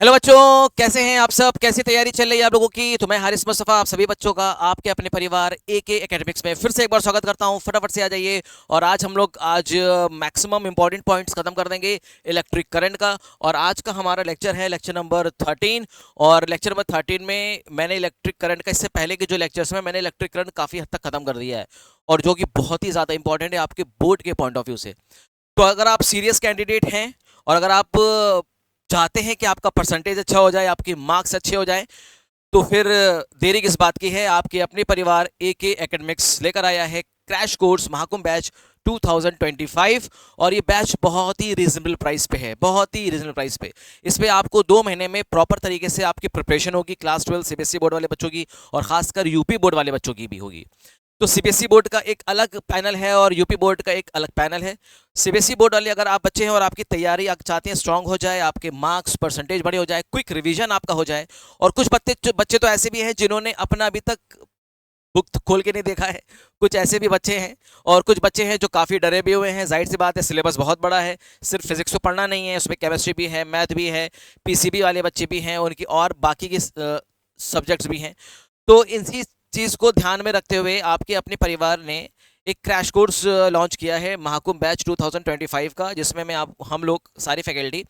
Hello बच्चों, कैसे हैं आप सब? कैसी तैयारी चल रही है आप लोगों की? तो मैं हारिस मुस्तफ़ा आप सभी बच्चों का आपके अपने परिवार एके एकेडमिक्स में फिर से एक बार स्वागत करता हूं। फटाफट से आ जाइए। और आज मैक्सिमम इंपॉर्टेंट पॉइंट्स खत्म कर देंगे इलेक्ट्रिक करंट का। और आज का हमारा लेक्चर है लेक्चर नंबर 13। और लेक्चर नंबर 13 में मैंने इलेक्ट्रिक करंट का, इससे पहले के जो लेक्चर्स में मैंने इलेक्ट्रिक करंट काफ़ी हद तक खत्म कर दिया है, और जो कि बहुत ही ज़्यादा इंपॉर्टेंट है आपके बोर्ड के पॉइंट ऑफ व्यू से। तो अगर आप सीरियस कैंडिडेट हैं और अगर आप चाहते हैं कि आपका परसेंटेज अच्छा हो जाए, आपके मार्क्स अच्छे हो जाए, तो फिर देरी किस बात की है। आपके अपने परिवार एके एकेडमिक्स लेकर आया है क्रैश कोर्स महाकुंभ बैच 2025। और ये बैच बहुत ही रीजनेबल प्राइस पे है, बहुत ही रीजनेबल प्राइस पे। इस पे आपको 2 महीने में प्रॉपर तरीके से आपकी प्रिपरेशन होगी। क्लास 12 सीबीएसई बोर्ड वाले बच्चों की और खासकर यूपी बोर्ड वाले बच्चों की भी होगी। तो सीबीएसई बोर्ड का एक अलग पैनल है और यूपी बोर्ड का एक अलग पैनल है। सीबीएसई बोर्ड वाले अगर आप बच्चे हैं और आपकी तैयारी आप चाहते हैं स्ट्रांग हो जाए, आपके मार्क्स परसेंटेज बड़े हो जाए, क्विक रिवीजन आपका हो जाए। और कुछ बच्चे बच्चे तो ऐसे भी हैं जिन्होंने अपना अभी तक बुक खोल के नहीं देखा है। कुछ ऐसे भी बच्चे हैं। और कुछ बच्चे हैं जो काफ़ी डरे भी हुए हैं। जाहिर सी बात है, सिलेबस बहुत बड़ा है। सिर्फ फिजिक्स को पढ़ना नहीं है, उसमें केमिस्ट्री भी है, मैथ भी है, पीसीबी वाले बच्चे भी हैं, उनकी और बाकी की सब्जेक्ट्स भी हैं। तो इसी चीज़ को ध्यान में रखते हुए आपके अपने परिवार ने एक क्रैश कोर्स लॉन्च किया है महाकुंभ बैच 2025 का, जिसमें मैं आप हम लोग सारी फैकल्टी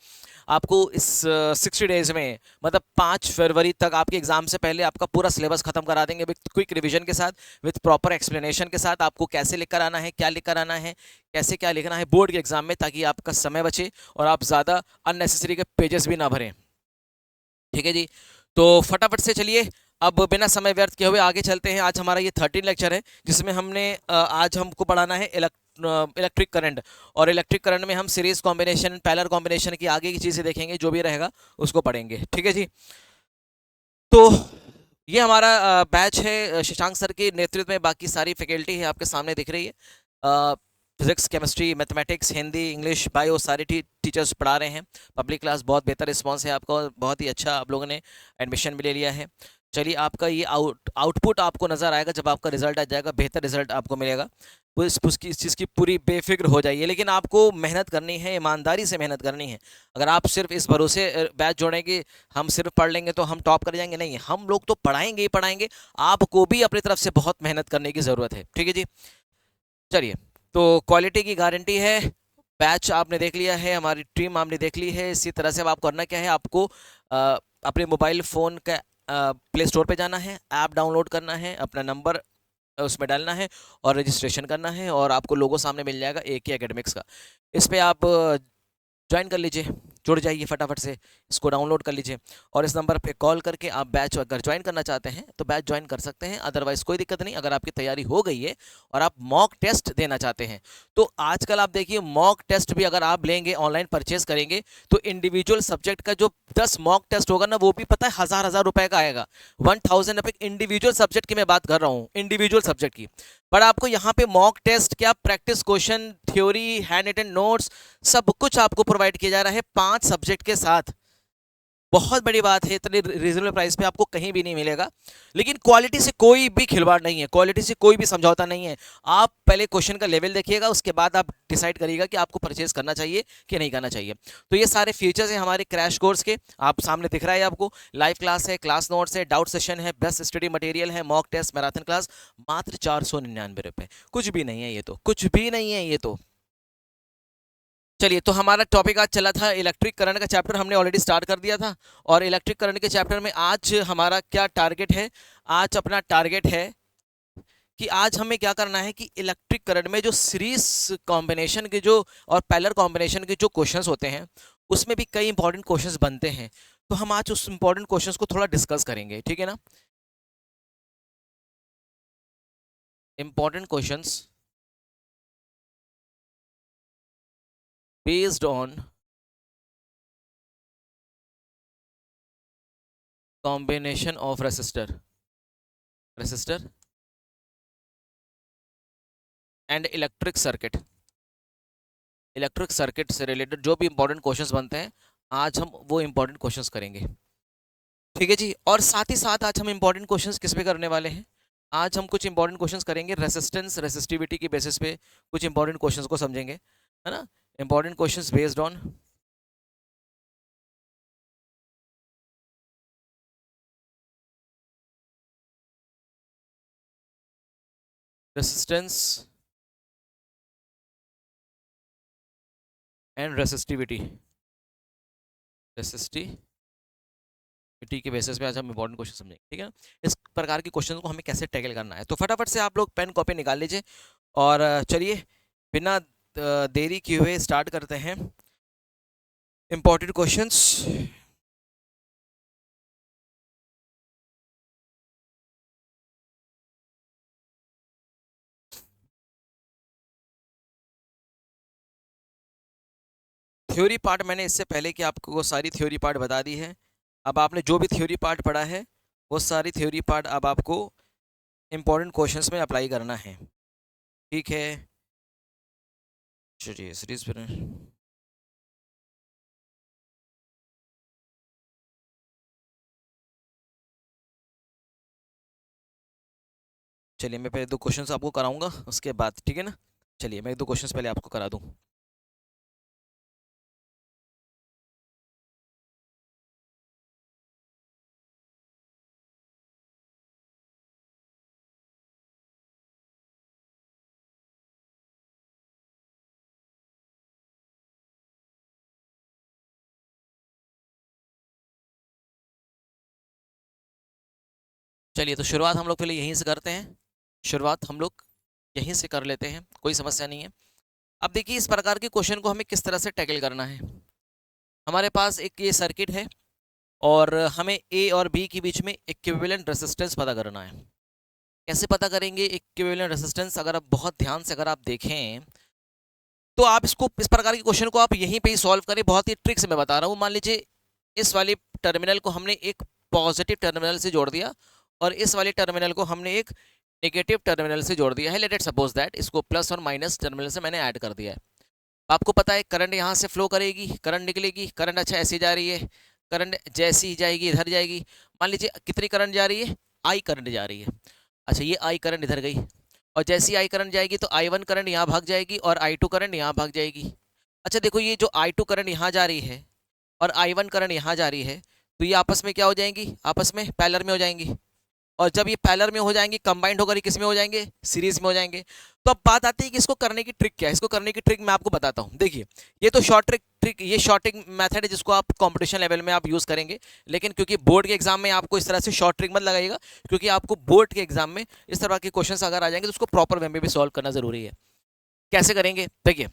आपको इस 60 डेज में, मतलब 5 फरवरी तक आपके एग्जाम से पहले आपका पूरा सिलेबस खत्म करा देंगे विथ क्विक रिवीजन के साथ, विथ प्रॉपर एक्सप्लेनेशन के साथ। आपको कैसे लिखकर आना है, क्या लिखकर आना है, कैसे क्या लिखना है बोर्ड के एग्जाम में, ताकि आपका समय बचे और आप ज़्यादा अननेसेसरी के पेजेस भी ना भरें। ठीक है जी। तो फटाफट से चलिए, अब बिना समय व्यर्थ किए हुए आगे चलते हैं। आज हमारा ये 13 लेक्चर है, जिसमें आज हमको पढ़ाना है इलेक्ट्रिक करंट। और इलेक्ट्रिक करंट में हम सीरीज कॉम्बिनेशन, पैरेलल कॉम्बिनेशन की आगे की चीज़ें देखेंगे, जो भी रहेगा उसको पढ़ेंगे। ठीक है जी। तो ये हमारा बैच है शशांक सर के नेतृत्व में। बाकी सारी फैकल्टी है आपके सामने दिख रही है। Physics, chemistry, mathematics, Hindi, English, bio, सारे टीचर्स पढ़ा रहे हैं। पब्लिक क्लास, बहुत बेहतर रिस्पांस है आपका, बहुत ही अच्छा आप लोगों ने एडमिशन भी ले लिया है। चलिए, आपका ये आउटपुट आपको नज़र आएगा जब आपका रिजल्ट आ जाएगा, बेहतर रिजल्ट आपको मिलेगा। तो उसकी इस चीज़ की पूरी बेफिक्र हो जाइए। लेकिन आपको मेहनत करनी है, ईमानदारी से मेहनत करनी है। अगर आप सिर्फ इस भरोसे बैच जोड़ेंगे, हम सिर्फ पढ़ लेंगे तो हम टॉप कर जाएंगे, नहीं, हम लोग तो पढ़ाएंगे ही पढ़ाएंगे। आपको भी अपनी तरफ से बहुत मेहनत करने की ज़रूरत है। ठीक है जी। चलिए, तो क्वालिटी की गारंटी है। बैच आपने देख लिया है, हमारी टीम आपने देख ली है। इसी तरह से अब आपको करना क्या है, आपको अपने मोबाइल फ़ोन का प्ले स्टोर पे जाना है, ऐप डाउनलोड करना है, अपना नंबर उसमें डालना है और रजिस्ट्रेशन करना है, और आपको लोगो सामने मिल जाएगा एके एकेडमिक्स का। इस पे आप ज्वाइन कर लीजिए, जुड़ जाइए फटाफट से, इसको डाउनलोड कर लीजिए। और इस नंबर पे कॉल करके आप बैच अगर ज्वाइन करना चाहते हैं तो बैच ज्वाइन कर सकते हैं, अदरवाइज कोई दिक्कत नहीं। अगर आपकी तैयारी हो गई है और आप मॉक टेस्ट देना चाहते हैं, तो आजकल आप देखिए मॉक टेस्ट भी अगर आप लेंगे, ऑनलाइन परचेज करेंगे, तो इंडिविजुअल सब्जेक्ट का जो 10 मॉक टेस्ट होगा ना, वो भी पता है हज़ार हज़ार रुपए का आएगा। 1000 रुपये इंडिविजुअल सब्जेक्ट की मैं बात कर रहा हूँ, इंडिविजुअल सब्जेक्ट की। पर आपको यहाँ पे मॉक टेस्ट क्या, practice question, theory, hand written notes, सब कुछ आपको प्रोवाइड किया जा रहा है 5 सब्जेक्ट के साथ। बहुत बड़ी बात है, इतने रीजनेबल प्राइस पे आपको कहीं भी नहीं मिलेगा। लेकिन क्वालिटी से कोई भी खिलवाड़ नहीं है, क्वालिटी से कोई भी समझौता नहीं है। आप पहले क्वेश्चन का लेवल देखिएगा, उसके बाद आप डिसाइड करिएगा कि आपको परचेज करना चाहिए कि नहीं करना चाहिए। तो ये सारे फीचर्स हैं हमारे क्रैश कोर्स के, आप सामने दिख रहा है आपको। लाइव क्लास है, क्लास नोट्स है, डाउट सेशन है, बेस्ट स्टडी मटेरियल है, मॉक टेस्ट, मैराथन क्लास, मात्र 499 रुपये। कुछ भी नहीं है ये तो, कुछ भी नहीं है ये तो। चलिए, तो हमारा टॉपिक आज चला था इलेक्ट्रिक करंट का चैप्टर, हमने ऑलरेडी स्टार्ट कर दिया था। और इलेक्ट्रिक करंट के चैप्टर में आज हमारा क्या टारगेट है? आज अपना टारगेट है कि आज हमें क्या करना है कि इलेक्ट्रिक करंट में जो सीरीज कॉम्बिनेशन के जो और पैरेलल कॉम्बिनेशन के जो क्वेश्चंस होते हैं, उसमें भी कई इंपॉर्टेंट क्वेश्चंस बनते हैं। तो हम आज उस इंपॉर्टेंट क्वेश्चंस को थोड़ा डिस्कस करेंगे, ठीक है ना? Important questions based on combination of resistor resistor and electric circuit से रिलेटेड जो भी इंपॉर्टेंट क्वेश्चंस बनते हैं, आज हम वो इंपॉर्टेंट क्वेश्चंस करेंगे। ठीक है जी। और साथ ही साथ आज हम इंपॉर्टेंट क्वेश्चंस किस पे करने वाले हैं? आज हम कुछ इंपॉर्टेंट क्वेश्चंस करेंगे रेसिस्टेंस रेसिस्टिविटी की बेसिस पे, कुछ इंपॉर्टेंट क्वेश्चंस को समझेंगे, है ना? Important questions based on resistance and resistivity, resistivity के बेसिस पे आज हम इंपॉर्टेंट क्वेश्चन समझेंगे, ठीक है ना। इस प्रकार के क्वेश्चन को हमें कैसे टैकल करना है, तो फटाफट से आप लोग पेन कॉपी निकाल लीजिए और चलिए बिना देरी किए हुए स्टार्ट करते हैं इंपॉर्टेंट क्वेश्चंस। थ्योरी पार्ट मैंने इससे पहले कि आपको वो सारी थ्योरी पार्ट बता दी है। अब आपने जो भी थ्योरी पार्ट पढ़ा है वो सारी थ्योरी पार्ट अब आपको इंपॉर्टेंट क्वेश्चंस में अप्लाई करना है, ठीक है। चलिए सीरीज पर चलिए मैं पहले 2 क्वेश्चंस आपको कराऊंगा उसके बाद, ठीक है ना। चलिए मैं 2 क्वेश्चंस पहले आपको करा दूं। चलिए तो शुरुआत हम लोग पहले यहीं से करते हैं, शुरुआत हम लोग यहीं से कर लेते हैं, कोई समस्या नहीं है। अब देखिए इस प्रकार के क्वेश्चन को हमें किस तरह से टैकल करना है। हमारे पास एक ये सर्किट है और हमें ए और बी के बीच में इक्विवेलेंट रेजिस्टेंस पता करना है। कैसे पता करेंगे इक्विवेलेंट रेजिस्टेंस, अगर आप बहुत ध्यान से अगर आप देखें तो आप इसको इस प्रकार के क्वेश्चन को आप यहीं पे ही सॉल्व करें। बहुत ही ट्रिक से मैं बता रहा हूँ। मान लीजिए इस वाले टर्मिनल को हमने एक पॉजिटिव टर्मिनल से जोड़ दिया और इस वाले टर्मिनल को हमने एक नेगेटिव टर्मिनल से जोड़ दिया है। लेट इट सपोज दैट इसको प्लस और माइनस टर्मिनल से मैंने ऐड कर दिया है। आपको पता है करंट यहाँ से फ्लो करेगी, करंट निकलेगी, करंट अच्छा ऐसे जा रही है, करंट जैसी ही जाएगी इधर जाएगी। मान लीजिए कितनी करंट जा रही है, आई करंट जा रही है। अच्छा ये आई करंट इधर गई और जैसी आई करंट जाएगी तो आई वन करंट यहाँ भाग जाएगी और आई टू करंट यहाँ भाग जाएगी। अच्छा देखो ये जो आई टू करंट यहाँ जा रही है और आई वन करंट यहाँ जा रही है तो ये आपस में क्या हो जाएंगी, आपस में पैरेलल में हो जाएंगी। और जब ये पैरेलल में हो जाएंगे कंबाइंड होकर किस में हो जाएंगे, सीरीज में हो जाएंगे। तो अब बात आती है कि इसको करने की ट्रिक क्या है। इसको करने की ट्रिक मैं आपको बताता हूँ। देखिए ये तो शॉर्ट ट्रिक ये शॉर्टिंग मेथड है जिसको आप कंपटीशन लेवल में आप यूज करेंगे। लेकिन क्योंकि बोर्ड के एग्जाम में आपको इस तरह से शॉर्ट ट्रिक मत लगाइएगा, क्योंकि आपको बोर्ड के एग्जाम में इस तरह के क्वेश्चन अगर आ जाएंगे तो उसको प्रॉपर वे में भी सॉल्व करना जरूरी है। कैसे करेंगे, देखिए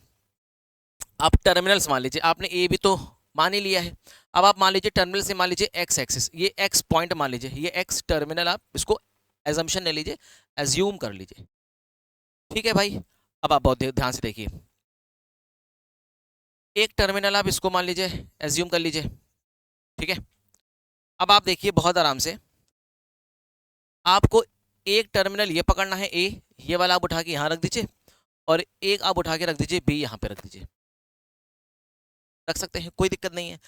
आप टर्मिनल्स मान लीजिए, आपने ए भी तो मान ही लिया है। अब आप मान लीजिए टर्मिनल से मान लीजिए एक्स एक्सिस, ये एक्स पॉइंट मान लीजिए, ये एक्स टर्मिनल आप इसको एजम्पशन ले लीजिए, एज्यूम कर लीजिए, ठीक है भाई। अब आप बहुत ध्यान से देखिए, एक टर्मिनल आप इसको मान लीजिए एज्यूम कर लीजिए, ठीक है। अब आप देखिए बहुत आराम से, आपको एक टर्मिनल ये पकड़ना है ए, ये वाला आप उठा के यहाँ रख दीजिए और एक आप उठा के रख दीजिए बी, यहाँ पे रख दीजिए, रख सकते हैं, कोई दिक्कत नहीं है।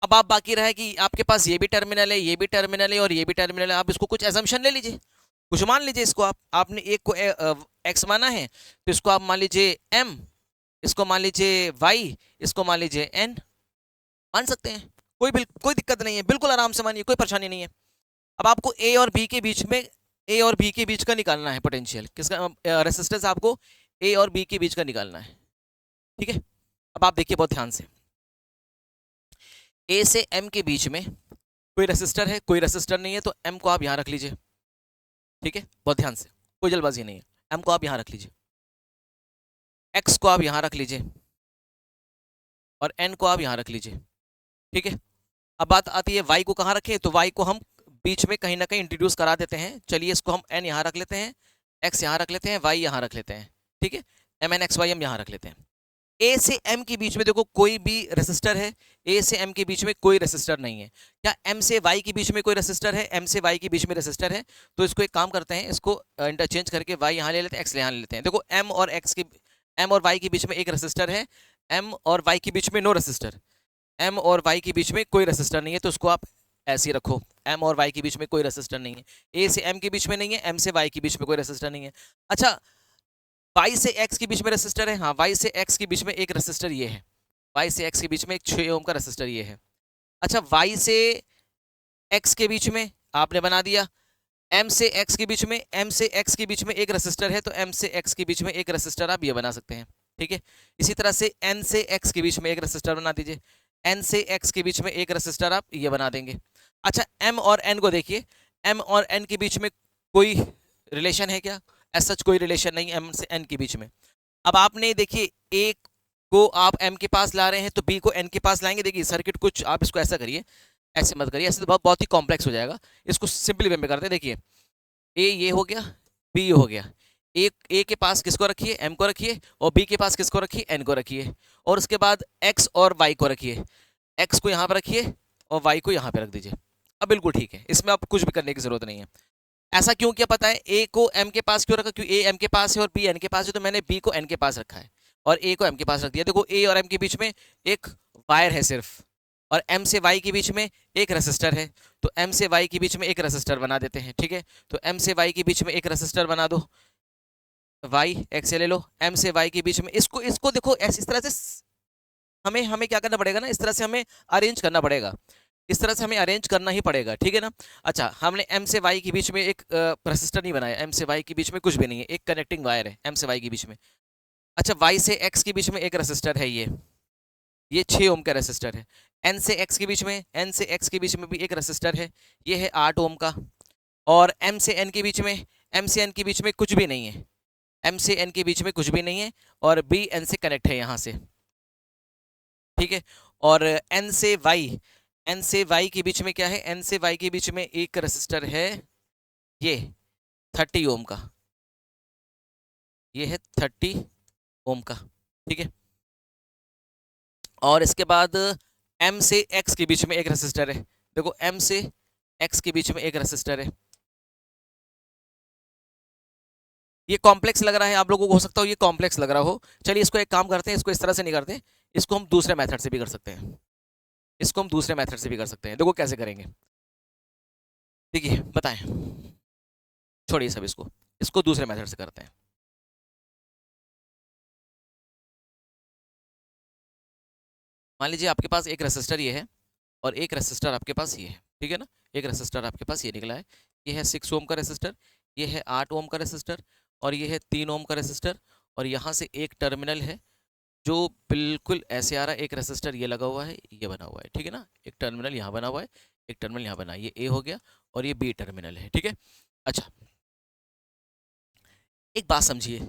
अब आप बाकी रहा है कि आपके पास ये भी टर्मिनल है, ये भी टर्मिनल है और ये भी टर्मिनल है। आप इसको कुछ एजम्पशन ले लीजिए, कुछ मान लीजिए इसको। आपने एक को एक्स माना है तो इसको आप मान लीजिए एम, इसको मान लीजिए वाई, इसको मान लीजिए एन, मान सकते हैं, कोई दिक्कत नहीं है, बिल्कुल आराम से मानिए, कोई परेशानी नहीं है। अब आपको ए और बी के बीच में, ए और बी के बीच का निकालना है पोटेंशियल, किसका, रेसिस्टेंस आपको ए और बी के बीच का निकालना है, ठीक है। अब आप देखिए बहुत ध्यान से, ए से एम के बीच में कोई रेसिस्टर है, कोई रेसिस्टर नहीं है, तो एम को आप यहां रख लीजिए, ठीक है। बहुत ध्यान से, कोई जल्दबाजी नहीं है, एम को आप यहां रख लीजिए, एक्स को आप यहां रख लीजिए और एन को आप यहां रख लीजिए, ठीक है। अब बात आती है वाई को कहाँ रखें, तो वाई को हम बीच में कहीं ना कहीं इंट्रोड्यूस करा देते हैं। चलिए इसको हम एन यहाँ रख लेते हैं, एक्स यहाँ रख लेते हैं, वाई यहाँ रख लेते हैं, ठीक है। एम एन एक्स वाई हम यहाँ रख लेते हैं। ए से एम के बीच में देखो कोई भी रेसिस्टर है, ए से एम के बीच में कोई रेसिस्टर नहीं है। क्या एम से वाई के बीच में कोई रेसिस्टर है, एम से वाई के बीच में रेसिस्टर है। तो इसको एक काम करते हैं, इसको इंटरचेंज करके वाई यहाँ ले लेते हैं, एक्स यहाँ ले लेते हैं। देखो एम और एक्स की, एम और वाई के बीच में एक रेसिस्टर है, एम और वाई के बीच में नो रेसिस्टर, एम और वाई के बीच में कोई रेसिस्टर नहीं है, तो उसको आप ऐसे ही रखो, एम और वाई के बीच में कोई रेसिस्टर नहीं है। ए से एम के बीच में नहीं है, एम से वाई के बीच में कोई रेसिस्टर नहीं है। अच्छा वाई से एक्स के बीच में रेसिस्टर है, हाँ वाई से एक्स के बीच में एक रेसिस्टर ये है, वाई से एक्स के बीच में एक 6 ओम का रेसिस्टर ये है। अच्छा वाई से एक्स के बीच में आपने बना दिया, एम से एक्स के बीच में, एम से एक्स के बीच में एक रेसिस्टर है, तो एम से एक्स के बीच में एक रेसिस्टर आप ये बना सकते हैं, ठीक है। इसी तरह से एन से एक्स के बीच में एक रेसिस्टर बना दीजिए, एन से एक्स के बीच में एक रेसिस्टर आप ये बना देंगे। अच्छा, एम और एन को देखिए, एम और एन के बीच में कोई रिलेशन है क्या? ऐसा कोई रिलेशन नहीं एम से एन के बीच में। अब आपने देखिए, ए को आप एम के पास ला रहे हैं तो बी को एन के पास लाएंगे। देखिए सर्किट कुछ आप इसको ऐसा करिए, ऐसे मत करिए, ऐसे तो बहुत बहुत ही कॉम्प्लेक्स हो जाएगा। इसको सिंपली वे में करते हैं। देखिए ए ये हो गया, बी ये हो गया। ए के पास किसको रखिए? एम को रखिए, और बी के पास किसको रखिए? एन को रखिए। और उसके बाद एक्स और वाई को रखिए, एक्स को यहाँ पर रखिए और वाई को यहाँ पे रख दीजिए। अब बिल्कुल ठीक है, इसमें आप कुछ भी करने की जरूरत नहीं है। ऐसा क्यों किया पता है? ए को एम के पास क्यों रखा? क्योंकि ए एम के पास है और बी एन के पास है, तो मैंने बी को एन के पास रखा है और ए को एम के पास रख दिया। देखो ए और एम के बीच में एक वायर है सिर्फ, और एम से वाई के बीच में एक रेसिस्टर है, तो एम से वाई के बीच में एक रेसिस्टर बना देते हैं, ठीक है। तो एम से वाई के बीच में एक रेसिस्टर बना दो, वाई एक्स ले लो, एम से वाई के बीच में इसको इसको देखो ऐसी, इस तरह से हमें हमें क्या करना पड़ेगा ना, इस तरह से हमें अरेंज करना पड़ेगा, इस तरह से हमें अरेंज करना ही पड़ेगा, ठीक है ना। अच्छा, हमने एम से वाई के बीच में एक रेसिस्टर नहीं बनाया, एम से वाई के बीच में कुछ भी नहीं है, एक कनेक्टिंग वायर है एम से वाई के बीच में। अच्छा, वाई से एक्स के बीच में एक रेसिस्टर है, ये 6 ओम का रेसिस्टर है। एन से एक्स के बीच में, एन से एक्स के बीच में भी एक रेसिस्टर है, ये है 8 ओम का। और एम से एन के बीच में, एम से एन के बीच में कुछ भी नहीं है, एम से एन के बीच में कुछ भी नहीं है, और बी एन से कनेक्ट है यहाँ से, ठीक है। और एन से वाई, एन से वाई के बीच में क्या है? एन से वाई के बीच में एक रेसिस्टर है, ये 30 ओम का, ये है 30 ओम का, ठीक है। और इसके बाद एम से एक्स के बीच में एक रेसिस्टर है, देखो एम से एक्स के बीच में एक रेसिस्टर है। ये कॉम्प्लेक्स लग रहा है आप लोगों को, हो सकता हो ये कॉम्प्लेक्स लग रहा हो। चलिए इसको एक काम करते हैं, इसको इस तरह से नहीं करते, इसको हम दूसरे मेथड से भी कर सकते हैं, इसको हम दूसरे मेथड से भी कर सकते हैं। देखो कैसे करेंगे, देखिए बताएं, छोड़िए सब इसको, इसको दूसरे मेथड से करते हैं। मान लीजिए आपके पास एक रेसिस्टर ये है और एक रेसिस्टर आपके पास ये है, ठीक है ना। एक रेसिस्टर आपके पास ये निकला है, ये है 6 ओम का रेसिस्टर, ये है 8 ओम का रेसिस्टर, और ये है 3 ओम का रेसिस्टर। और यहाँ से एक टर्मिनल है जो बिल्कुल ऐसे आ रहा है, एक रेसिस्टर ये लगा हुआ है, ये बना हुआ है, ठीक है ना। एक टर्मिनल यहाँ बना हुआ है, एक टर्मिनल यहाँ बना है, ये ए हो गया और ये बी टर्मिनल है, ठीक है। अच्छा, एक बात समझिए,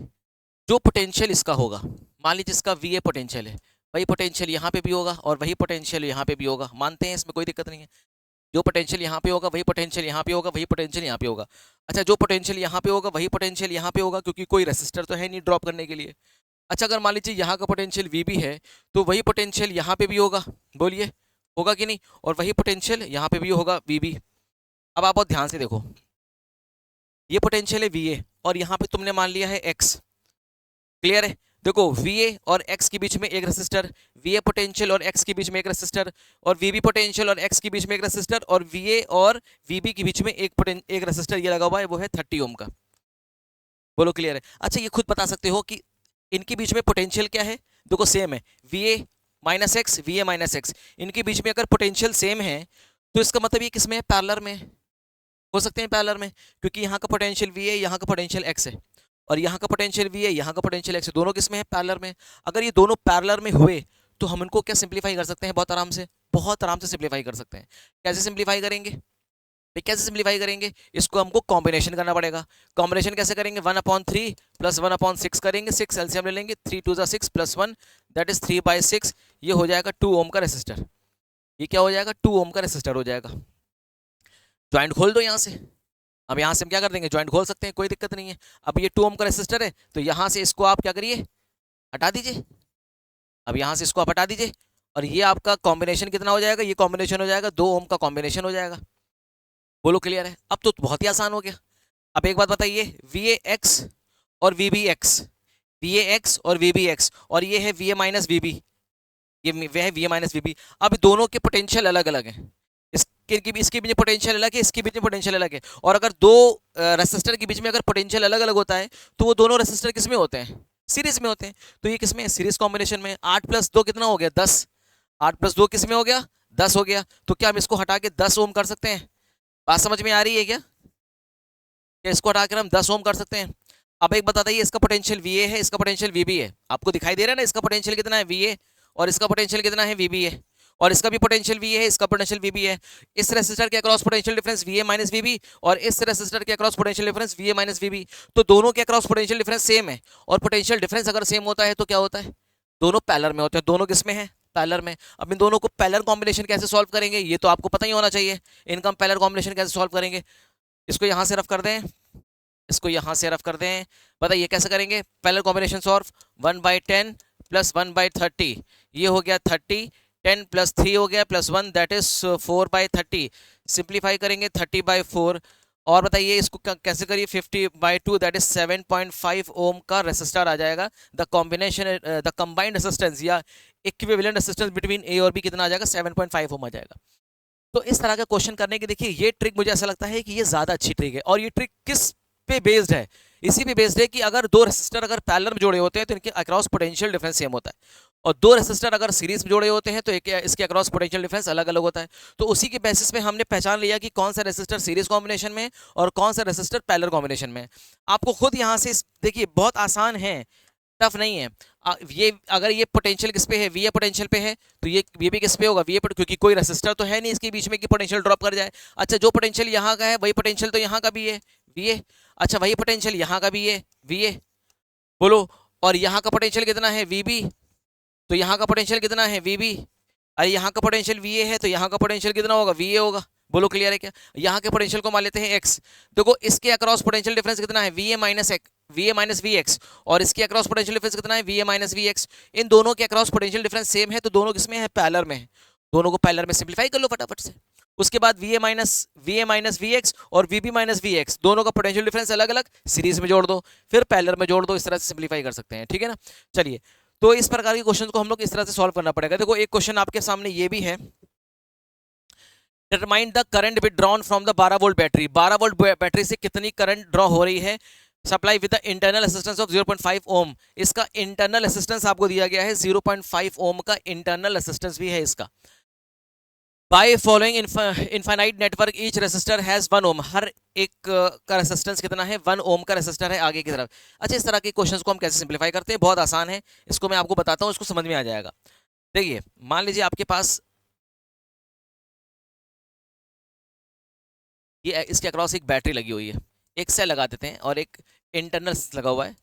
जो पोटेंशियल इसका होगा, मान लीजिए इसका वी ए पोटेंशियल है, वही पोटेंशियल यहाँ पे भी होगा और वही पोटेंशियल यहाँ पे भी होगा, मानते हैं, इसमें कोई दिक्कत नहीं है। जो पोटेंशियल यहाँ पे होगा वही पोटेंशियल यहाँ पे होगा, वही पोटेंशियल यहाँ पे होगा। अच्छा, जो पोटेंशियल यहाँ पे होगा वही पोटेंशियल यहाँ पे होगा, क्योंकि कोई रेसिस्टर तो है नहीं ड्रॉप करने के लिए। अच्छा, अगर मान लीजिए यहाँ का पोटेंशियल वी है, तो वही पोटेंशियल यहाँ पे भी होगा, बोलिए होगा कि नहीं? और वही पोटेंशियल यहाँ पे भी होगा, वी। अब आप बहुत ध्यान से देखो, ये पोटेंशियल है वी और यहाँ पे तुमने मान लिया है एक्स, क्लियर है? देखो वी ए और एक्स के बीच में एक रेसिस्टर, वी ए पोटेंशियल और एक्स के बीच में एक रेसिस्टर, और वी बी पोटेंशियल और एक्स के बीच में एक रेसिस्टर, और वी ए और वी बी के बीच में एक रेसिस्टर ये लगा हुआ है, वो है 30 ओम का। बोलो क्लियर है? अच्छा, ये खुद बता सकते हो कि इनके बीच में पोटेंशियल क्या है? देखो सेम है, V A minus x, V A minus x, इनके बीच में अगर पोटेंशियल सेम है तो इसका मतलब ये किसमें है? पैरेलल में हो सकते हैं, पैरेलल में, क्योंकि यहाँ का पोटेंशियल वी है, यहाँ का पोटेंशियल एक्स है, और यहाँ का पोटेंशियल वी है, यहाँ का पोटेंशियल एक्स है, दोनों किसमें है? पैरेलल में। अगर ये दोनों पैरेलल में हुए तो हम इनको क्या सिंप्लीफाई कर सकते हैं? बहुत आराम से, बहुत आराम से सिंप्लीफाई कर सकते हैं। कैसे सिंप्लीफाई करेंगे भाई? कैसे सिंप्लीफाई करेंगे? इसको हमको कॉम्बिनेशन करना पड़ेगा। कॉम्बिनेशन कैसे करेंगे? 1/3 प्लस 1/6 करेंगे, 6 एलसीएम ले लेंगे, 3 2 6 प्लस 1 दैट इज 3/6, ये हो जाएगा 2 ओम का रेसिस्टर। ये क्या हो जाएगा? 2 ओम का रेसिस्टर हो जाएगा। ज्वाइंट खोल दो यहाँ से, अब यहाँ से हम क्या कर देंगे? ज्वाइंट खोल सकते हैं, कोई दिक्कत नहीं है। अब ये 2 ओम का रेसिस्टर है, तो यहाँ से इसको आप क्या करिए? हटा दीजिए। अब यहाँ से इसको आप हटा दीजिए, और ये आपका कॉम्बिनेशन कितना हो जाएगा? ये कॉम्बिनेशन हो जाएगा 2 ओम का कॉम्बिनेशन हो जाएगा। बोलो क्लियर है? अब तो बहुत ही आसान हो गया। अब एक बात बताइए, वी ए एक्स और V B X, V A X और वी बी एक्स, और ये है V A minus V B, ये वह है V A minus V B. अब दोनों के पोटेंशियल अलग अलग हैं, इसके बीच में पोटेंशियल अलग है, इसके बीच में पोटेंशियल अलग है। और अगर दो रेसिस्टर के बीच में अगर पोटेंशियल अलग अलग होता है तो वो दोनों रेसिस्टर किस में होते हैं? सीरीज में होते हैं। तो ये किस में है? सीरीज कॉम्बिनेशन में। 8 + 2 कितना हो गया? 10। 8 + 2 किस में हो गया? 10 हो गया। तो क्या हम इसको हटा के 10 ओम कर सकते हैं? बात समझ में आ रही है क्या? क्या इसको हटा कर हम 10 ओम कर सकते हैं? अब एक बताइए, इसका पोटेंशियल VA है, इसका पोटेंशियल VB है, आपको दिखाई दे रहा है ना, इसका पोटेंशियल कितना है VA और इसका पोटेंशियल कितना है VB है, और इसका भी पोटेंशियल VA है, इसका पोटेंशियल VB है। इस रेसिस्टर के across potential difference VA minus VB और इस रेसिस्टर के across potential difference VA minus VB, तो दोनों के अक्रॉस पोटेंशियल डिफरेंस सेम है, और पोटेंशियल डिफरेंस अगर सेम होता है तो क्या होता है, दोनों पैरेलल में होते हैं। दोनों किस में है? पैरेलल में। अब इन दोनों को पैरेलल कॉम्बिनेशन कैसे सॉल्व करेंगे, ये तो आपको पता ही होना चाहिए। इनका हम पैरेलल कॉम्बिनेशन कैसे सॉल्व करेंगे? इसको यहां से रफ कर दें, इसको यहां से रफ कर दें, बताइए कैसे करेंगे पैरेलल कॉम्बिनेशन सॉल्व? 1/10 प्लस 1/30, ये हो गया 30, 10 प्लस 3 हो गया प्लस 1, दैट इज 4/30। सिंप्लीफाई करेंगे 30/4, और बताइए इसको कैसे करिए, 50/2 दैट इज 7.5 ओम का रेसिस्टर आ जाएगा। The combination the combined resistance या इक्विवेलेंट रेसिस्टेंस बिटवीन ए और बी कितना आ जाएगा? 7.5 ओम आ जाएगा। तो इस तरह का क्वेश्चन करने की देखिए ये ट्रिक मुझे ऐसा लगता है कि ये ज्यादा अच्छी ट्रिक है। और ये ट्रिक किस पे बेस्ड है? इसी पे बेस्ड है कि अगर दो रेसिस्टर अगर पैरेलल में जोड़े होते हैं तो इनके अक्रॉस पोटेंशियल डिफरेंस सेम होता है, और दो रेसिस्टर अगर सीरीज में जोड़े होते हैं तो इसके अक्रॉस पोटेंशियल डिफरेंस अलग अलग होता है। तो उसी के बेसिस पे हमने पहचान लिया कि कौन सा रेसिस्टर सीरीज कॉम्बिनेशन में है और कौन सा रेसिस्टर पैरेलल कॉम्बिनेशन में है। आपको खुद यहाँ से देखिए बहुत आसान है, टफ नहीं है। ये अगर ये पोटेंशियल किस पे है, वी पोटेंशियल पे है, तो ये भी किस पे होगा, वी क्योंकि कोई रेसिस्टर तो है नहीं इसके बीच में कि पोटेंशियल ड्रॉप कर जाए। अच्छा, जो पोटेंशियल यहाँ का है वही पोटेंशियल तो यहाँ का भी है, वी। अच्छा, वही पोटेंशियल यहाँ का भी है, वी। बोलो, और यहाँ का पोटेंशियल कितना है, वीबी, तो यहाँ का पोटेंशियल कितना है, वीबी। अरे यहाँ का पोटेंशियल वीए है तो यहाँ का पोटेंशियल कितना होगा, वीए होगा। बोलो क्लियर है क्या? यहाँ के पोटेंशियल को मान लेते हैं एक्स। देखो इसके अक्रॉस पोटेंशियल डिफरेंस कितना है, वीए माइनस वी एक्स, और इसके अक्रॉस पोटेंशियल डिफरेंस कितना है, वीए माइनस वी एक्स। इन दोनों के अक्रॉस पोटेंशियल डिफरेंस सेम है, तो दोनों किसमें है, पैरेलल में है। दोनों को पैरेलल में सिंप्लीफाई कर लो फटाफट से। उसके बाद वी एक्स और वीबी माइनस वी एक्स, दोनों का पोटेंशियल डिफरेंस अलग अलग, सीरीज में जोड़ दो, फिर पैरेलल में जोड़ दो। इस तरह से सिंप्लीफाई कर सकते हैं, ठीक है ना। चलिए, तो इस प्रकार के क्वेश्चन को हम लोग इस तरह से सॉल्व करना पड़ेगा। देखो एक क्वेश्चन आपके सामने ये भी है, determine the current withdrawn from the 12 volt battery. 12 volt battery से कितनी करंट ड्रॉ हो रही है, supply with the internal resistance of 0.5 ओम। इसका इंटरनल रेजिस्टेंस आपको दिया गया है 0.5 ओम का इंटरनल रेजिस्टेंस भी है इसका। By following infinite network each resistor has 1 ओम, हर एक का रेजिस्टेंस कितना है, 1 ओम का रेसिस्टर है आगे की तरफ। अच्छा, इस तरह के क्वेश्चंस को हम कैसे सिंप्लीफाई करते हैं, बहुत आसान है, इसको मैं आपको बताता हूँ, इसको समझ में आ जाएगा। देखिए मान लीजिए आपके पास ये इसके अक्रॉस एक बैटरी लगी हुई है, एक सेल लगा देते हैं और एक इंटरनल लगा हुआ है।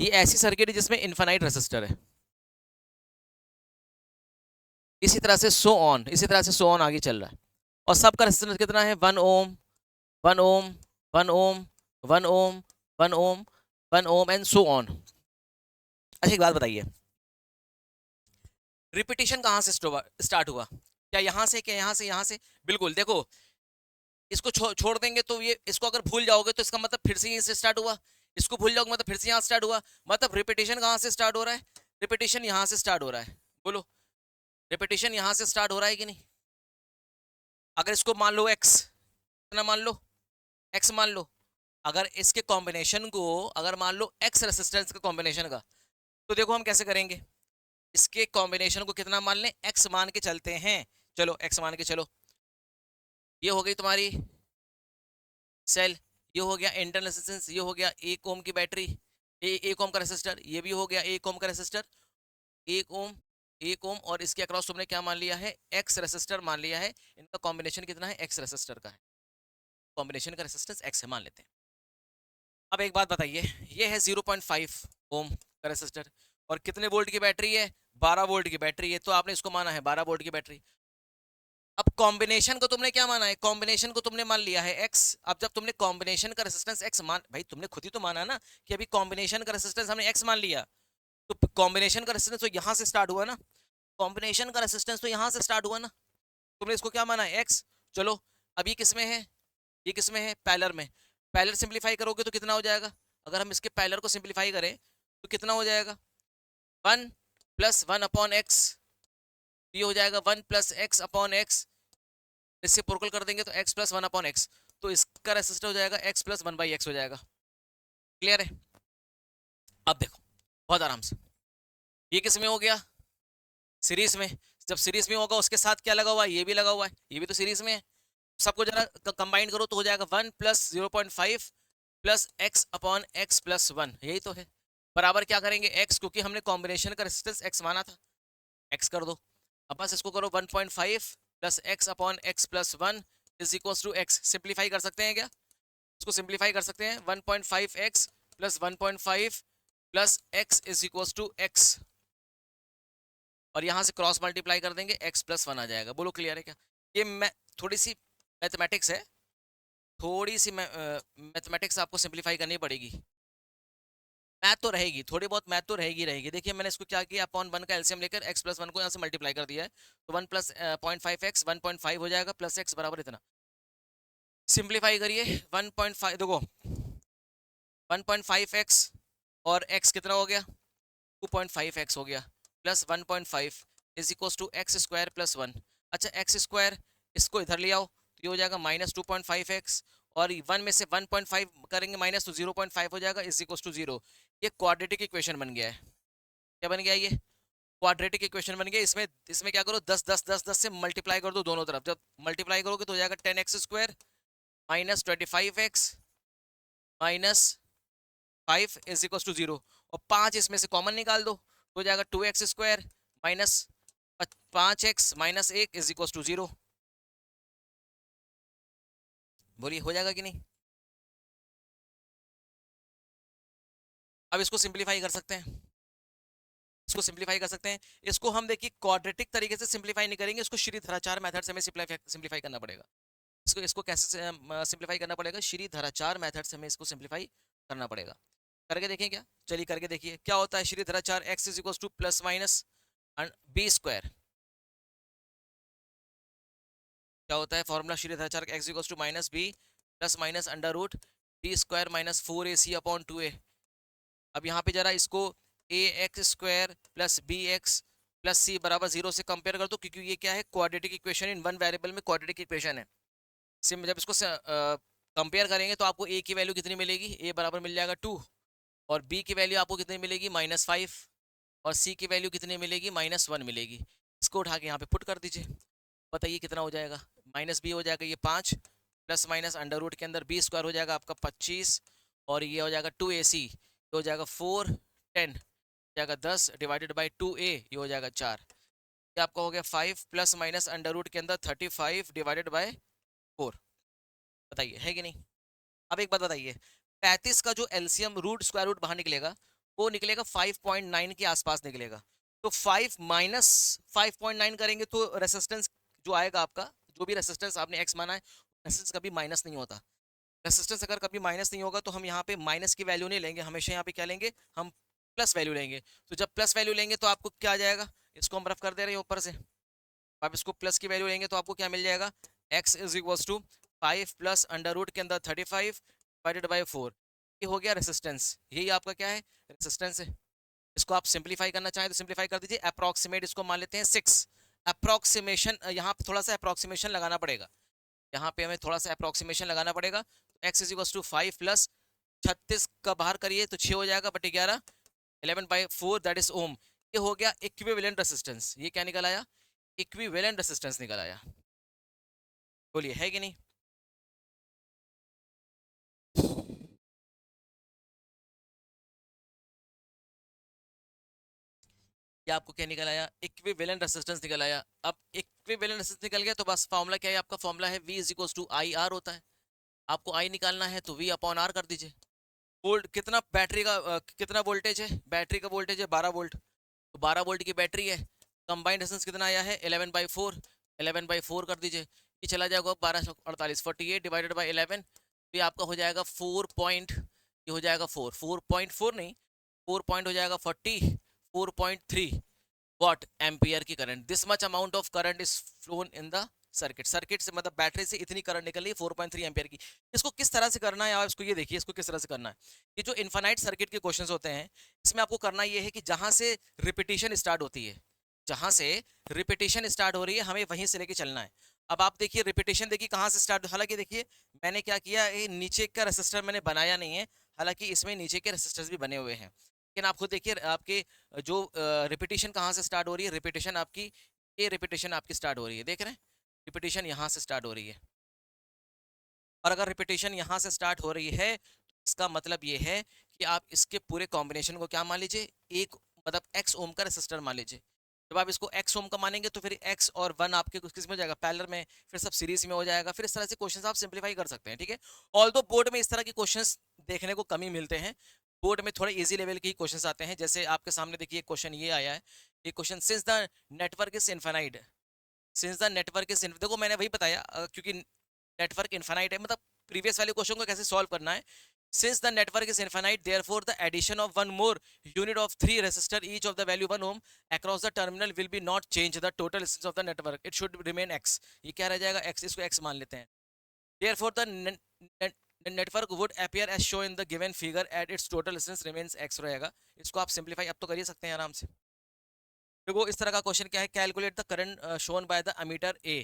ये ऐसी सर्किट है जिसमें इनफाइनाइट रेसिस्टर है। इसी तरह से सो ऑन, इसी तरह से सो ऑन आगे चल रहा है, और सबका रेसिस्टेंस कितना है, 1 ओम, 1 ओम, 1 ओम, 1 ओम, 1 ओम, 1 ओम एंड सो ऑन। अच्छा एक बात बताइए, रिपीटिशन कहाँ से स्टार्ट हुआ? क्या यहाँ से, क्या यहाँ से, यहाँ से? बिल्कुल, देखो इसको छोड़ देंगे तो ये, इसको अगर भूल जाओगे तो इसका मतलब फिर से यहीं से स्टार्ट हुआ, इसको भूल जाओगे मतलब फिर से यहाँ स्टार्ट हुआ। मतलब रिपीटिशन कहाँ से स्टार्ट हो रहा है, रिपीटिशन यहाँ से स्टार्ट हो रहा है। बोलो, रिपीटिशन यहाँ से स्टार्ट हो रहा है कि नहीं? अगर इसको मान लो एक्स, कितना मान लो, एक्स मान लो, अगर इसके कॉम्बिनेशन को अगर मान लो एक्स रेसिस्टेंस के कॉम्बिनेशन का, तो देखो हम कैसे करेंगे, इसके कॉम्बिनेशन को कितना मान लें, एक्स मान के चलते हैं। चलो एक्स मान के चलो, ये हो गई तुम्हारी सेल, ये हो गया इंटरनल रेजिस्टेंस, ये हो गया 1 ओम की बैटरी, 1 ओम का रेसिस्टर, ये भी हो गया 1 ओम का रेसिस्टर, 1 ओम, 1 ओम, और इसके अक्रॉस तुमने क्या मान लिया है, एक्स रेसिस्टर मान लिया है। इनका कॉम्बिनेशन कितना है, एक्स रेसिस्टर का है, कॉम्बिनेशन का रेसिस्टेंस एक्स है मान लेते हैं। अब एक बात बताइए, ये है 0.5 ओम का रेसिस्टर, और कितने वोल्ट की बैटरी है, 12 वोल्ट की बैटरी है, तो आपने इसको माना है 12 वोल्ट की बैटरी। अब कॉम्बिनेशन को तुमने क्या माना है, कॉम्बिनेशन को तुमने मान लिया है x। अब जब तुमने कॉम्बिनेशन का रेजिस्टेंस x मान, भाई तुमने खुद ही तो माना ना कि अभी कॉम्बिनेशन का रेजिस्टेंस हमने x मान लिया, तो कॉम्बिनेशन का रेजिस्टेंस तो यहां से स्टार्ट हुआ ना, कॉम्बिनेशन का रेजिस्टेंस तो यहां से स्टार्ट हुआ ना, तुमने इसको क्या माना है, x। चलो अब ये किसमें है, ये किसमें है, पैरेलल में। पैरेलल सिंप्लीफाई करोगे तो कितना हो जाएगा, अगर हम इसके पैरेलल को सिंप्लीफाई करें तो कितना हो जाएगा, 1 प्लस 1 अपॉन एक्स, ये हो जाएगा 1 प्लस एक्स अपॉन एक्स, इससे पोर्कल कर देंगे तो x प्लस 1 अपॉन एक्स, तो इसका रेसिस्टर हो जाएगा x प्लस 1/x हो जाएगा। क्लियर है? अब देखो बहुत आराम से, ये किस में हो गया, सीरीज में। जब सीरीज में होगा उसके साथ क्या लगा हुआ है, ये भी लगा हुआ है, ये भी तो सीरीज में है। सबको जरा कंबाइन करो तो हो जाएगा 1 plus 0.5 plus x upon x plus 1, यही तो है। बराबर क्या करेंगे x, क्योंकि हमने कॉम्बिनेशन का रेजिस्टेंस x माना था, x कर दो। अब बस इसको करो 1.5 plus x upon x plus 1 is equal to x. Simplify कर सकते हैं क्या? इसको सिंप्लीफाई कर सकते हैं। 1.5 x plus 1.5 plus x is equal to x, और यहाँ से क्रॉस मल्टीप्लाई कर देंगे, x प्लस 1 आ जाएगा। बोलो क्लियर है क्या? ये मैं थोड़ी सी मैथमेटिक्स है, थोड़ी सी मैथमेटिक्स आपको सिंप्लीफाई करनी पड़ेगी। मैथ तो रहेगी, थोड़ी बहुत मैथ तो रहेगी। देखिए मैंने इसको क्या किया, अपॉन 1 का एलसीएम लेकर x प्लस 1 को यहाँ से मल्टीप्लाई कर दिया है, तो 1 प्लस 0.5x 1.5 हो जाएगा, प्लस x बराबर इतना। सिंप्लीफाई करिए, 1.5 देखो 1.5x और x कितना हो गया, 2.5x हो गया, plus 1.5 is equal to x square plus 1। अच्छा एक्स स्क्वायर इसको इधर ले आओ तो ये हो जाएगा माइनस 2.5x, और 1 में से 1.5 करेंगे माइनस तो 0.5 हो जाएगा इज इक्वल टू 0। ये क्वाड्रेटिक इक्वेशन बन गया है। क्या बन गया ये? क्वाड्रेटिक इक्वेशन बन गया। इसमें इसमें क्या करो, 10 10 10 10 से मल्टीप्लाई कर दो दोनों तरफ। जब मल्टीप्लाई करोगे तो हो जाएगा 10x square minus 25x minus 5 is equal to 0, और 5 इसमें से कॉमन निकाल दो तो हो जाएगा 2x square minus 5x minus 1 is equal to 0। बोलिए हो जाएगा कि नहीं? अब इसको सिंप्लीफाई कर सकते हैं, इसको सिंप्लीफाई कर सकते हैं। इसको हम देखिए क्वाड्रेटिक तरीके से सिंप्लीफाई नहीं करेंगे, इसको श्रीधराचार मेथड से हमें सिंप्लीफाई करना पड़ेगा। इसको कैसे सिंप्लीफाई करना पड़ेगा? श्रीधराचार मेथड से हमें इसको सिंप्लीफाई करना पड़ेगा। करके देखें क्या? चलिए करके देखिए क्या होता है। Shridharacharya x is equal to plus minus B square, क्या होता है formula Shridharacharya x equal to minus B plus minus under root D square minus 4ac upon 2a। अब यहाँ पे जरा इसको A X square plus B X plus C बराबर 0 से कंपेयर कर दो, क्योंकि ये क्या है, quadratic equation in one variable में क्वाड्रेटिक इक्वेशन है। सिम जब इसको कंपेयर करेंगे तो आपको ए की वैल्यू कितनी मिलेगी, ए बराबर मिल जाएगा 2, और बी की वैल्यू आपको कितनी मिलेगी, -5, और सी की वैल्यू कितनी मिलेगी, -1 मिलेगी। इसको उठा के यहाँ पे पुट कर दीजिए, बताइए कितना हो जाएगा। माइनस बी हो जाएगा ये 5, प्लस माइनस अंडर रूट के अंदर बी स्क्वायर हो जाएगा आपका 25, और ये हो जाएगा 2ac, तो हो जाएगा 4 10 जाएगा 10 डिवाइडेड बाई 2a, ये हो जाएगा 4। ये आपका हो गया 5 प्लस माइनस अंडर रूट के अंदर 35 डिवाइडेड बाई 4। बताइए है कि नहीं? अब एक बात बताइए, 35 का जो एलसीएम रूट स्क्वायर रूट बाहर निकलेगा वो निकलेगा 5.9 के आसपास निकलेगा। तो 5 माइनस 5.9 करेंगे तो रेसिस्टेंस जो आएगा आपका, जो भी रेसिस्टेंस आपने एक्स माना है, रेसिस्टेंस कभी माइनस नहीं होता। रेसिस्टेंस अगर कभी माइनस नहीं होगा तो हम यहाँ पे माइनस की वैल्यू नहीं लेंगे, हमेशा यहाँ पे क्या लेंगे, हम प्लस वैल्यू लेंगे। तो जब प्लस वैल्यू लेंगे तो आपको क्या आ जाएगा, इसको हम रफ कर दे रहे हैं ऊपर से, आप इसको प्लस की वैल्यू लेंगे तो आपको क्या मिल जाएगा, x is equal to 5 plus under root के अंदर 35 डिवाइडेड बाई 4। ये हो गया रेसिस्टेंस, यही आपका क्या है, रेसिस्टेंस है। इसको आप सिंप्लीफाई करना चाहें तो सिंप्लीफाई कर दीजिए। अप्रॉक्सीमेट इसको मान लेते हैं 6। अप्रॉक्सीमेशन यहाँ पे थोड़ा सा अप्रॉक्सीमेशन लगाना पड़ेगा, यहाँ पे हमें थोड़ा सा अप्रॉक्सीमेशन लगाना पड़ेगा। तो x is equal to 5 plus 36 का बाहर करिए तो 6 हो जाएगा, बटे 11 11/4 दैट इज ओम। ये हो गया इक्विवेलेंट रेसिस्टेंस। ये क्या निकल आया, इक्विवेलेंट रेसिस्टेंस निकल आया। बोलिए है कि नहीं? ये आपको क्या निकल आया, इक्विवेलेंट रेसिस्टेंस निकल आया। अब इक्विवेलेंट रेसिस्टेंस निकल गया तो बस फॉर्मूला क्या है आपका, फॉर्मूला है V is equal to I R होता है। आपको I निकालना है तो V अपॉन R कर दीजिए। वोल्ट कितना बैटरी का कितना वोल्टेज है, बैटरी का वोल्टेज है 12 वोल्ट, तो 12 वोल्ट की बैटरी है। कंबाइंड रेजिस्टेंस कितना आया है, 11/4, 11/4 कर दीजिए। ये चला जाएगा 1248, 48 डिवाइडेड बाई 11, तो ये आपका हो जाएगा 4 पॉइंट, ये हो जाएगा 4.4 नहीं, 4 पॉइंट हो जाएगा 44.3 वॉट एम्पियर की current. This much amount of current is flown in the circuit. Circuit से मतलब बैटरी से इतनी करंट निकल रही है 4.3 एम्पियर की। इसको किस तरह से करना है आप इसको ये देखिए, इसको किस तरह से करना है। ये जो इनफाइनाइट सर्किट के क्वेश्चंस होते हैं, इसमें आपको करना ये है कि जहां से रिपीटिशन स्टार्ट होती है, जहां से रिपीटिशन स्टार्ट हो रही है हमें वहीं से लेके चलना है। अब आप देखिए रिपीटिशन देखिए कहां से स्टार्ट, हालांकि देखिए मैंने क्या किया, ये नीचे का रेसिस्टर मैंने बनाया नहीं है, हालांकि इसमें नीचे के रेसिस्टर्स भी बने हुए हैं, लेकिन आप खुद देखिए आपके जो रिपीटिशन कहाँ से स्टार्ट हो रही है, रिपीटिशन आपकी ये रिपीटेशन आपकी स्टार्ट हो रही है, देख रहे हैं, रिपीटेशन यहाँ से स्टार्ट हो रही है। और अगर रिपीटेशन यहाँ से स्टार्ट हो रही है तो इसका मतलब ये है कि आप इसके पूरे कॉम्बिनेशन को क्या मान लीजिए, एक मतलब एक्स ओम का रेसिस्टर मान लीजिए। जब आप इसको एक्स ओम का मानेंगे तो फिर एक्स और वन आपके किस में हो जाएगा, पैरेलल में, फिर सब सीरीज में हो जाएगा। फिर इस तरह से क्वेश्चंस आप सिंपलीफाई कर सकते हैं, ठीक है। ऑल्दो बोर्ड में इस तरह के क्वेश्चंस देखने को कम ही मिलते हैं, बोर्ड में थोड़े इजी लेवल के ही क्वेश्चंस आते हैं। जैसे आपके सामने देखिए क्वेश्चन ये आया है, ये question, since the network is infinite, since the network is, देखो मैंने वही बताया, क्योंकि नेटवर्क इनफाइनाइट है, मतलब प्रीवियस वाले क्वेश्चन को कैसे सॉल्व करना है। Since the network is infinite, therefore the addition of one more unit of 3 resistor each of the value 1 ohm across the terminal will be not change the total resistance of the network. It should remain x. ये क्या रह जाएगा, x, इसको x मान लेते हैं। Therefore the network would appear as shown in the given figure at its total resistance remains x रहेगा। इसको आप सिंप्लीफाई अब तो कर ही सकते हैं आराम से। देखो इस तरह का क्वेश्चन क्या है, calculate the current shown by the ammeter A.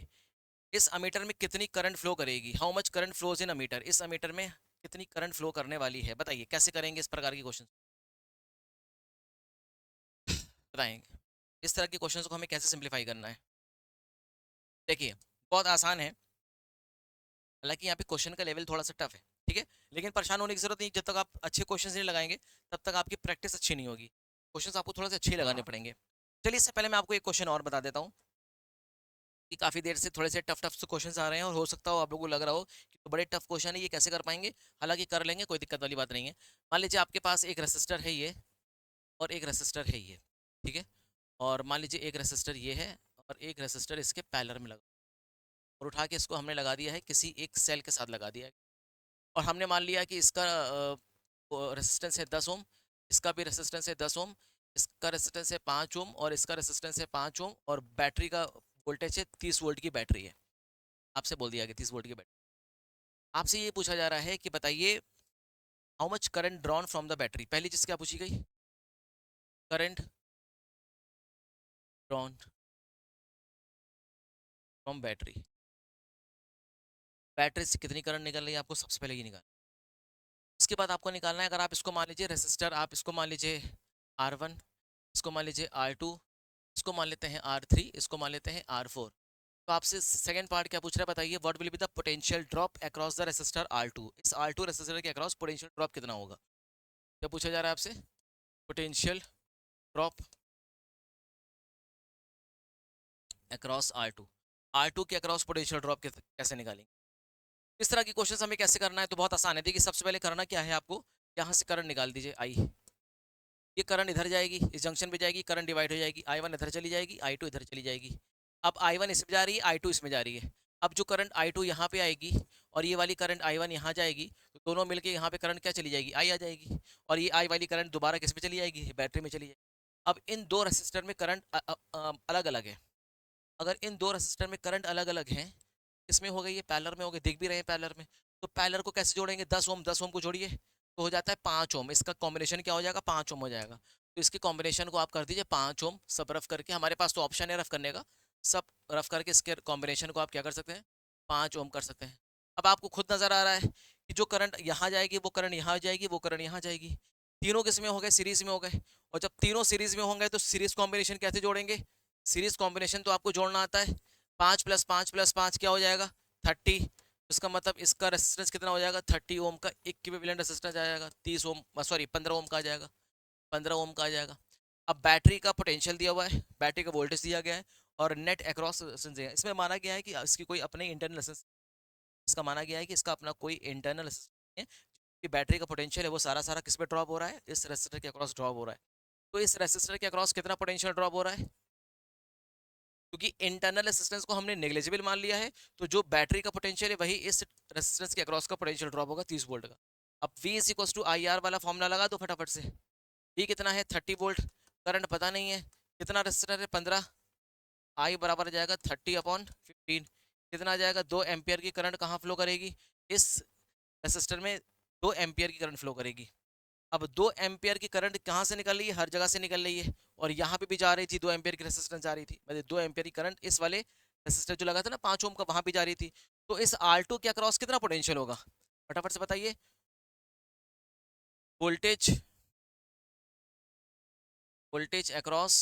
इस अमीटर में कितनी करंट फ्लो करेगी, how much current flows in ammeter, इस अमीटर में कितनी करंट फ्लो करने वाली है, बताइए कैसे करेंगे इस प्रकार के क्वेश्चन, बताएंगे इस तरह के क्वेश्चंस को हमें कैसे सिंप्लीफाई करना है। देखिए बहुत आसान है, हालांकि यहाँ पे क्वेश्चन का लेवल थोड़ा सा टफ है, ठीक है, लेकिन परेशान होने की जरूरत नहीं, जब तक आप अच्छे क्वेश्चन नहीं लगाएंगे तब तक आपकी प्रैक्टिस अच्छी नहीं होगी, क्वेश्चन आपको थोड़ा सा अच्छे लगाने पड़ेंगे। चलिए इससे पहले मैं आपको एक क्वेश्चन और बता देता हूँ कि काफ़ी देर से थोड़े से टफ टफ से क्वेश्चंस आ रहे हैं और हो सकता हो आप लोगों को लग रहा हो कि तो बड़े टफ क्वेश्चन है, ये कैसे कर पाएंगे, हालांकि कर लेंगे, कोई दिक्कत वाली बात नहीं है। मान लीजिए आपके पास एक रेसिस्टर है ये, और एक रेसिस्टर है ये, ठीक है, और मान लीजिए एक रेसिस्टर ये है और एक रेसिस्टर इसके पैरेलल में लगा, और उठा के इसको हमने लगा दिया है किसी एक सेल के साथ लगा दिया है, और हमने मान लिया कि इसका रेसिस्टेंस है 10 ओम, इसका भी रेसिस्टेंस है 10 ओम, इसका रेसिस्टेंस है 5 ओम और इसका रेसिस्टेंस है 5 ओम, और बैटरी का वोल्टेज है 30 वोल्ट की बैटरी है, आपसे बोल दिया कि 30 वोल्ट की बैटरी। आपसे ये पूछा जा रहा है कि बताइए how much current drawn from the battery, पहली चीज क्या पूछी गई, current drawn from battery, battery से कितनी करंट निकल रही है आपको सबसे पहले ये निकालना। उसके बाद आपको निकालना है, अगर आप इसको मान लीजिए रेसिस्टर, आप इसको मान लीजिए R1, इसको मान लीजिए R2, इसको मान लेते हैं R3, इसको मान लेते हैं R4, तो आपसे सेकंड पार्ट क्या पूछ रहा है, बताइए what will be the potential drop across the resistor R2, इस R2 रेसिस्टर के अक्रॉस पोटेंशियल ड्रॉप कितना होगा, क्या पूछा जा रहा है आपसे, potential drop across R2, R2 के अक्रॉस पोटेंशियल ड्रॉप कैसे निकालेंगे। इस तरह की क्वेश्चन हमें कैसे करना है, तो बहुत आसान है। देखिए सबसे पहले करना क्या है आपको, यहाँ से करंट निकाल दीजिए आई, ये करंट इधर जाएगी, इस जंक्शन पे जाएगी, करंट डिवाइड हो जाएगी, I1 इधर चली जाएगी, I2 इधर चली जाएगी। अब I1 इसमें जा रही है, I2 इसमें जा रही है। अब जो करंट I2 यहाँ पे आएगी और ये वाली करंट I1 यहाँ जाएगी, तो दोनों मिलके यहाँ पे करंट क्या चली जाएगी, I आ जाएगी, और ये I वाली करंट दोबारा किस पे चली जाएगी, बैटरी में चली जाएगी। अब इन दो रेसिस्टर में करंट अलग अलग है, अगर इन दो रेसिस्टर में करंट अलग अलग हैं, इसमें हो गई, ये पैरेलल में हो गए, दिख भी रहे हैं पैरेलल में, तो पैरेलल को कैसे जोड़ेंगे, 10 ओम 10 ओम को जोड़िए तो हो जाता है 5 ओम, इसका कॉम्बिनेशन क्या हो जाएगा, 5 ओम हो जाएगा। तो इसके कॉम्बिनेशन को आप कर दीजिए 5 ओम, सब रफ करके, हमारे पास तो ऑप्शन है रफ करने का, सब रफ करके इसके कॉम्बिनेशन को आप क्या कर सकते हैं, 5 ओम कर सकते हैं। अब आपको खुद नजर आ रहा है कि जो करंट यहाँ जाएगी वो करंट यहाँ जाएगी, वो करंट यहाँ जाएगी, तीनों किस में हो गए, सीरीज में हो गए, और जब तीनों सीरीज में होंगे तो सीरीज कॉम्बिनेशन कैसे जोड़ेंगे, सीरीज कॉम्बिनेशन तो आपको जोड़ना आता है, 5 + 5 + 5 क्या हो जाएगा, 30, इसका मतलब इसका रेसिस्टेंस कितना हो जाएगा, 30 ओम का इक्विवेलेंट रेसिस्टेंस आ जाएगा, 30 ओम, सॉरी 15 ओम का आ जाएगा, 15 ओम का आ जाएगा। अब बैटरी का पोटेंशियल दिया हुआ है, बैटरी का वोल्टेज दिया गया है, और नेट अक्रॉस रेजिस्टेंस दिया है। इसमें माना गया है कि इसकी कोई अपने इंटरनल रेजिस्टेंस, इसका माना गया है कि इसका अपना कोई इंटरनल रेजिस्टेंस नहीं है, कि बैटरी का पोटेंशियल है वो सारा सारा किस पे ड्रॉप हो रहा है, इस रेसिस्टर के अक्रॉस ड्रॉप हो रहा है। तो इस रेसिस्टर के अक्रॉस कितना पोटेंशियल ड्रॉप हो रहा है, क्योंकि इंटरनल रेसिस्टेंस को हमने नेग्लिजिबल मान लिया है, तो जो बैटरी का पोटेंशियल है वही इस रेसिस्टेंस के अक्रॉस का पोटेंशियल ड्रॉप होगा 30 वोल्ट का। अब V = IR वाला फॉर्मूला लगा दो फटाफट से, V कितना है 30 वोल्ट, करंट पता नहीं है, कितना रेसिस्टर है 15, I बराबर आ जाएगा 30/15, कितना आ जाएगा 2 एम्पियर की करंट कहाँ फ्लो करेगी, इस रेसिस्टर में 2 एम्पियर की करंट फ्लो करेगी। अब 2 एम्पियर की करंट कहाँ से निकल रही है, हर जगह से निकल रही है, और यहाँ पे भी जा रही थी 2 एम्पियर की रेसिस्टेंस जा रही थी, मतलब 2 एम्पियर की करंट इस वाले रेसिस्टर जो लगा था ना 5 ओम का, वहां भी जा रही थी। तो इस R2 के अक्रॉस कितना पोटेंशियल होगा, फटाफट से बताइए, वोल्टेज, वोल्टेज अक्रॉस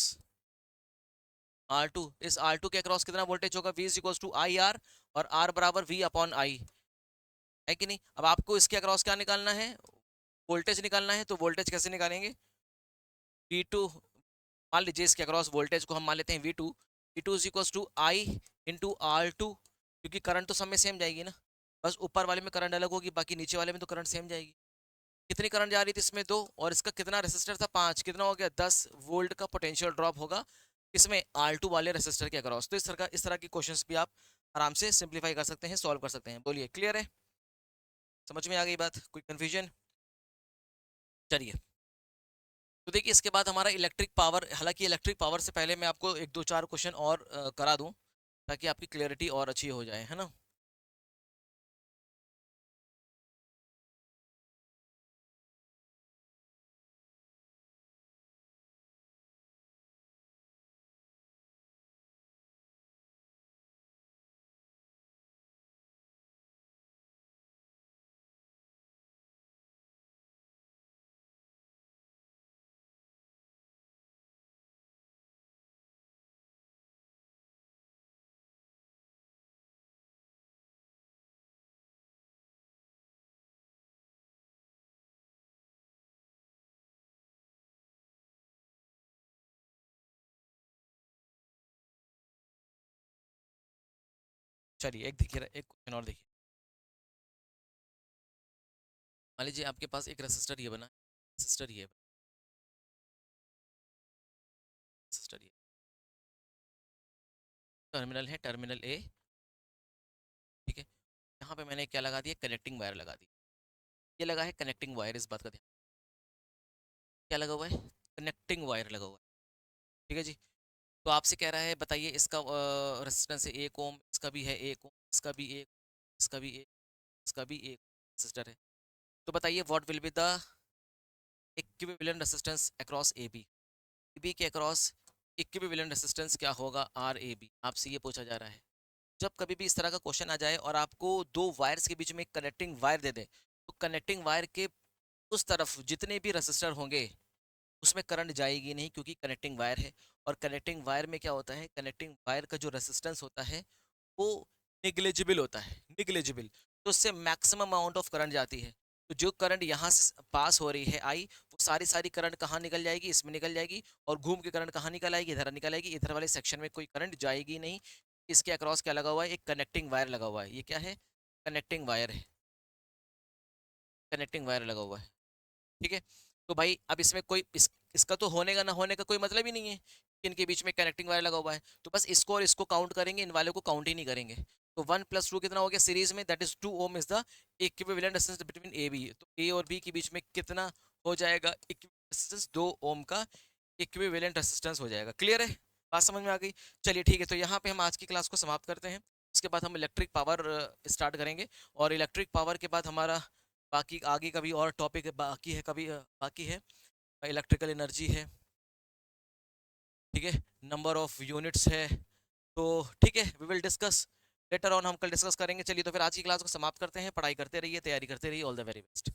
R2, इस R2 के अक्रॉस कितना वोल्टेज होगा? V is equal to I R, और R बराबर V अपॉन आई, है कि नहीं? अब आपको इसके अक्रॉस क्या निकालना है? वोल्टेज निकालना है। तो वोल्टेज कैसे निकालेंगे? V2, मान लीजिए इसके अक्रॉस वोल्टेज को हम मान लेते हैं V2, V2 is equal to I into R2, क्योंकि करंट तो सब में सेम जाएगी ना, बस ऊपर वाले में करंट अलग होगी, बाकी नीचे वाले में तो करंट सेम जाएगी। कितनी करंट जा रही थी इसमें? 2, और इसका कितना रेसिस्टर था? 5, कितना हो गया? 10 वोल्ट का पोटेंशियल ड्रॉप होगा इसमें R2 वाले रेसिस्टर के अक्रॉस। तो इस तरह की क्वेश्चंस भी आप आराम से सिंप्लीफाई कर सकते हैं, सॉल्व कर सकते हैं। बोलिए, क्लियर है? समझ में आ गई बात? कोई कंफ्यूजन? चलिए, तो देखिए इसके बाद हमारा इलेक्ट्रिक पावर, हालांकि इलेक्ट्रिक पावर से पहले मैं आपको एक दो चार क्वेश्चन और करा दूं, ताकि आपकी क्लियरिटी और अच्छी हो जाए, है ना? चलिए, एक देखिए, एक क्वेश्चन और देखिए। मान लीजिए आपके पास एक रेसिस्टर ये बना, रेसिस्टर ये, रेसिस्टर ये टर्मिनल है, टर्मिनल ए, ठीक है। यहाँ पे मैंने क्या लगा दिया? कनेक्टिंग वायर लगा दी। ये लगा है कनेक्टिंग वायर, इस बात का ध्यान, क्या लगा हुआ है? कनेक्टिंग वायर लगा हुआ है, ठीक है जी। तो आपसे कह रहा है बताइए इसका रेजिस्टेंस है 1 ओम, इसका भी है 1 ओम, इसका भी एक, इसका भी एक, इसका भी एक रेजिस्टर है। तो बताइए what will be the equivalent resistance across A B? A B के अक्रॉस इक्विवेलेंट रेजिस्टेंस क्या होगा? आर ए बी, आपसे ये पूछा जा रहा है। जब कभी भी इस तरह का क्वेश्चन आ जाए और आपको दो वायर्स के बीच में एक कनेक्टिंग वायर दे दे, तो कनेक्टिंग वायर के उस तरफ जितने भी रेसिस्टर होंगे उसमें करंट जाएगी नहीं, क्योंकि कनेक्टिंग वायर है। और कनेक्टिंग वायर में क्या होता है? कनेक्टिंग वायर का जो रेसिस्टेंस होता है वो निग्लेजिबल होता है, निग्लेजिबल। तो उससे मैक्सिमम अमाउंट ऑफ करंट जाती है। तो जो करंट यहाँ से पास हो रही है आई, वो सारी सारी करंट कहाँ निकल जाएगी? इसमें निकल जाएगी। और घूम के करंट कहाँ निकल आएगी? इधर निकल आएगी। इधर वाले सेक्शन में कोई करंट जाएगी नहीं। इसके अक्रॉस क्या लगा हुआ है? एक कनेक्टिंग वायर लगा हुआ है। ये क्या है? कनेक्टिंग वायर है, कनेक्टिंग वायर लगा हुआ है, ठीक है। तो भाई अब इसमें कोई इसका तो होने का ना होने का कोई मतलब ही नहीं है कि इनके बीच में कनेक्टिंग वायर लगा हुआ है। तो बस इसको और इसको काउंट करेंगे, इन वाले को काउंट ही नहीं करेंगे। तो 1 + 2 कितना हो गया सीरीज में? That is 2 ohm is the equivalent resistance between A B. तो ए और बी के बीच में कितना हो जाएगा? रेजिस्टेंस 2 ओम का इक्विवेलेंट रेजिस्टेंस हो जाएगा। क्लियर है? बात समझ में आ गई? चलिए ठीक है, तो यहाँ पे हम आज की क्लास को समाप्त करते हैं। उसके बाद हम इलेक्ट्रिक पावर स्टार्ट करेंगे, और इलेक्ट्रिक पावर के बाद हमारा बाकी आगे का भी और टॉपिक बाकी है, कभी बाकी है। इलेक्ट्रिकल एनर्जी है, ठीक है, नंबर ऑफ यूनिट्स है। तो ठीक है, we will discuss later on, हम कल डिस्कस करेंगे। चलिए, तो फिर आज की क्लास को समाप्त करते हैं। पढ़ाई करते रहिए, तैयारी करते रहिए। All the very best.